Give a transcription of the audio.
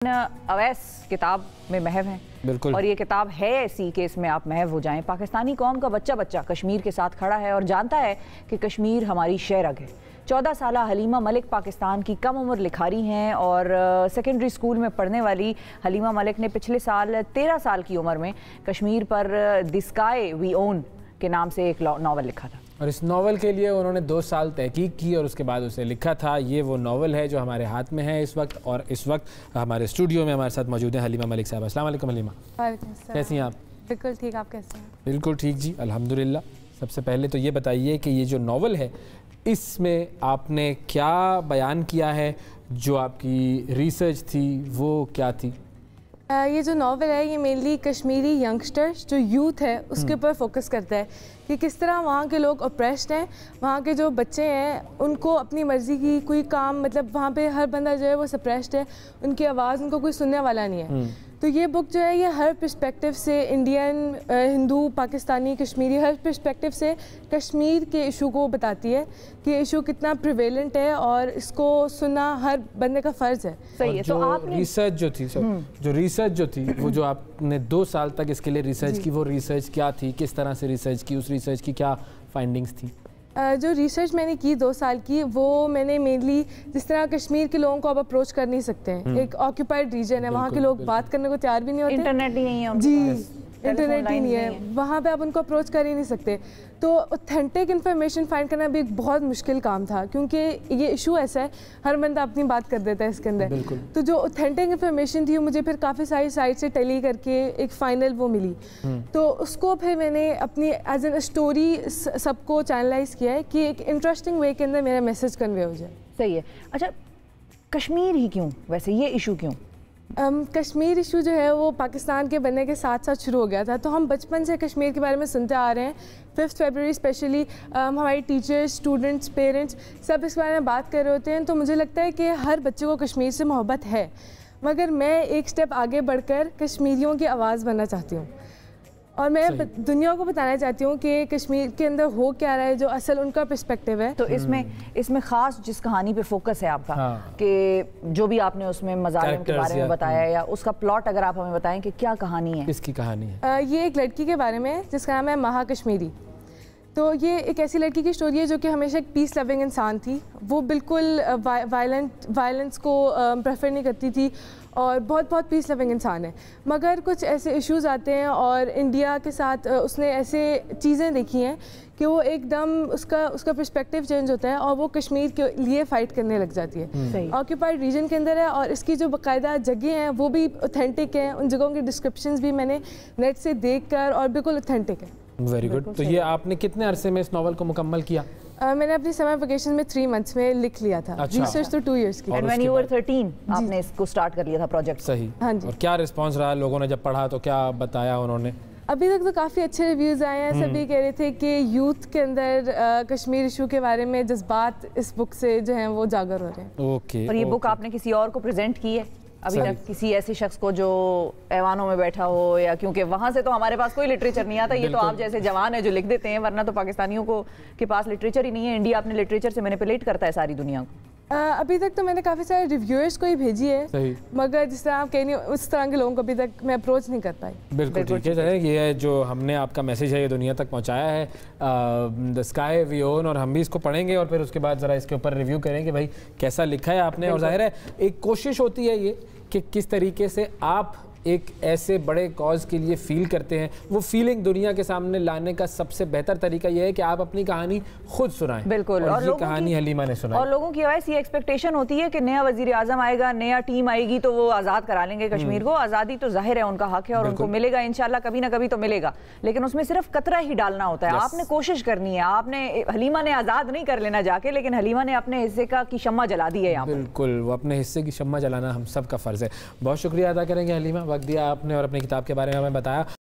अवैस किताब में महव हैं बिल्कुल। और ये किताब है ऐसी कि इसमें आप महव हो जाएं। पाकिस्तानी कौम का बच्चा बच्चा कश्मीर के साथ खड़ा है और जानता है कि कश्मीर हमारी शेरग है। 14 साला हलीमा मलिक पाकिस्तान की कम उम्र लिखारी हैं और सेकेंडरी स्कूल में पढ़ने वाली हलीमा मलिक ने पिछले साल 13 साल की उम्र में कश्मीर पर द स्काई वी ओन के नाम से एक नावल लिखा था और इस नावल के लिए उन्होंने 2 साल तहकीक की और उसके बाद उसे लिखा था। ये वो नावल है जो हमारे हाथ में है इस वक्त, और इस वक्त हमारे स्टूडियो में हमारे साथ मौजूद हैं हलीमा मलिक साहब। अस्सलाम वालेकुम हलीमा। कैसी हैं आप? बिल्कुल ठीक, आप कैसे हैं? बिल्कुल ठीक जी, अल्हम्दुलिल्लाह। सबसे पहले तो ये बताइए कि ये जो नावल है इसमें आपने क्या बयान किया है, जो आपकी रिसर्च थी वो क्या थी? ये जो नावल है ये मेनली कश्मीरी यंगस्टर्स जो यूथ है उसके ऊपर फोकस करता है कि किस तरह वहाँ के लोग ऑप्रेस्ड हैं, वहाँ के जो बच्चे हैं उनको अपनी मर्ज़ी की कोई काम, मतलब वहाँ पे हर बंदा जो है वो सप्रेस्ड है, उनकी आवाज़ उनको कोई सुनने वाला नहीं है। तो ये बुक जो है ये हर पर्सपेक्टिव से, इंडियन, हिंदू, पाकिस्तानी, कश्मीरी, हर पर्सपेक्टिव से कश्मीर के इशू को बताती है कि ये इशू कितना प्रिवेलेंट है और इसको सुनना हर बंदे का फ़र्ज़ है। सही है। तो आपने रिसर्च जो थी वो जो आपने 2 साल तक इसके लिए रिसर्च की, वो रिसर्च क्या थी, किस तरह से रिसर्च की, उस रिसर्च की क्या फाइंडिंग्स थी? जो रिसर्च मैंने की 2 साल की, वो मैंने मेनली जिस तरह कश्मीर के लोगों को आप अप्रोच कर नहीं सकते हैं, एक ऑक्यूपाइड रीजन है, वहाँ के लोग बात करने को तैयार भी नहीं होते, इंटरनेट ही नहीं है जी, इंटरनेट ही नहीं है, वहाँ पे आप उनको अप्रोच कर ही नहीं सकते। तो ऑथेंटिक इन्फॉर्मेशन फाइंड करना भी एक बहुत मुश्किल काम था क्योंकि ये इशू ऐसा है, हर बंदा अपनी बात कर देता है इसके अंदर। तो जो ऑथेंटिक इन्फॉर्मेशन थी वो मुझे फिर काफ़ी सारी साइट से टैली करके एक फ़ाइनल वो मिली। तो उसको फिर मैंने अपनी एज एन स्टोरी सबको चैनलाइज किया है कि एक इंटरेस्टिंग वे के अंदर मेरा मैसेज कन्वे हो जाए। सही है। अच्छा, कश्मीर ही क्यों, वैसे ये इशू क्यों? कश्मीर इशू जो है वो पाकिस्तान के बनने के साथ साथ शुरू हो गया था। तो हम बचपन से कश्मीर के बारे में सुनते आ रहे हैं। 5 फरवरी स्पेशली हमारे टीचर्स, स्टूडेंट्स, पेरेंट्स सब इस बारे में बात कर रहे होते हैं। तो मुझे लगता है कि हर बच्चे को कश्मीर से मोहब्बत है, मगर मैं एक स्टेप आगे बढ़कर कश्मीरियों की आवाज़ बनना चाहती हूँ और मैं दुनिया को बताना चाहती हूँ कि कश्मीर के अंदर हो क्या रहा है, जो असल उनका पर्सपेक्टिव है। तो इसमें ख़ास जिस कहानी पे फोकस है आपका, कि जो भी आपने उसमें मज़ालिम के बारे में बताया या उसका प्लॉट अगर आप हमें बताएं कि क्या कहानी है? किसकी कहानी है? ये एक लड़की के बारे में है जिसका नाम है महा कश्मीरी। तो ये एक ऐसी लड़की की स्टोरी है जो कि हमेशा एक पीस लविंग इंसान थी। वो बिल्कुल वायलेंस को प्रेफर नहीं करती थी और बहुत पीस लविंग इंसान है, मगर कुछ ऐसे इश्यूज आते हैं और इंडिया के साथ उसने ऐसे चीज़ें देखी हैं कि वो एकदम उसका पर्सपेक्टिव चेंज होता है और वो कश्मीर के लिए फ़ाइट करने लग जाती है। ऑक्यूपाइड रीजन के अंदर है और इसकी जो बाकायदा जगह हैं वो भी ऑथेंटिक हैं, उन जगहों के डिस्क्रिप्शंस भी मैंने नेट से देख कर, और बिल्कुल ऑथेंटिक है। Very good. तो ये आपने कितने अरसे में इस नावल को मुकम्मल किया? मैंने अपनी समर वेकेशन में 3 मंथ्स में लिख लिया था। रिसर्च तो 2 इयर्स की। And when you were 13 आपने इसको स्टार्ट कर लिया था प्रोजेक्ट? सही। हाँ जी। और क्या रिस्पांस रहा लोगों ने जब पढ़ा, तो क्या बताया उन्होंने? अभी तक तो काफ़ी अच्छे रिव्यूज़ आए हैं। सभी कह रहे थे कि यूथ के अंदर कश्मीर इशू के बारे में जज्बात इस बुक से जो हैं वो जागर हो रहे हैं। ओके। और ये बुक आपने किसी और को प्रेजेंट की है अभी तक, किसी ऐसे शख्स को जो ऐवानों में बैठा हो, या क्योंकि वहाँ से तो हमारे पास कोई लिटरेचर नहीं आता, ये तो आप जैसे जवान है जो लिख देते हैं, वरना तो पाकिस्तानियों को के पास लिटरेचर ही नहीं है। इंडिया अपने लिटरेचर से मैनिपुलेट करता है सारी दुनिया को। अभी तक तो मैंने काफ़ी सारे रिव्यूअर्स को ही भेजी है, मगर जिस तरह आप कह रही हो उस तरह के लोगों को अभी तक मैं अप्रोच नहीं कर पाई। बिल्कुल ठीक है। ये जो हमने आपका मैसेज है ये दुनिया तक पहुंचाया है, द स्काई वी ओन, और हम भी इसको पढ़ेंगे और फिर उसके बाद ज़रा इसके ऊपर रिव्यू करेंगे भाई कैसा लिखा है आपने। और जाहिर है एक कोशिश होती है ये कि किस तरीके से आप एक ऐसे बड़े कॉज के लिए फील करते हैं, वो फीलिंग दुनिया के सामने लाने का सबसे बेहतर तरीका यह है कि आप अपनी कहानी खुद सुनाएं। बिल्कुल। और ये कहानी हलीमा ने सुनाई। और लोगों की वैसे ये एक्सपेक्टेशन होती है कि नया वजीर आजम आएगा, नया टीम आएगी तो वो आज़ाद करा लेंगे कश्मीर को। आज़ादी तो जाहिर है उनका हक है और उनको मिलेगा इंशाल्लाह, कभी ना कभी तो मिलेगा, लेकिन उसमें सिर्फ कतरा ही डालना होता है। आपने कोशिश करनी है। आपने हलीमा ने आज़ाद नहीं कर लेना जाके, लेकिन हलीमा ने अपने हिस्से की शम्मा जला दी है यहाँ। बिल्कुल, वो अपने हिस्से की शम्मा जलाना हम सब का फ़र्ज़ है। बहुत शुक्रिया अदा करेंगे हलीमा, वक्त दिया आपने और अपनी किताब के बारे में हमें बताया।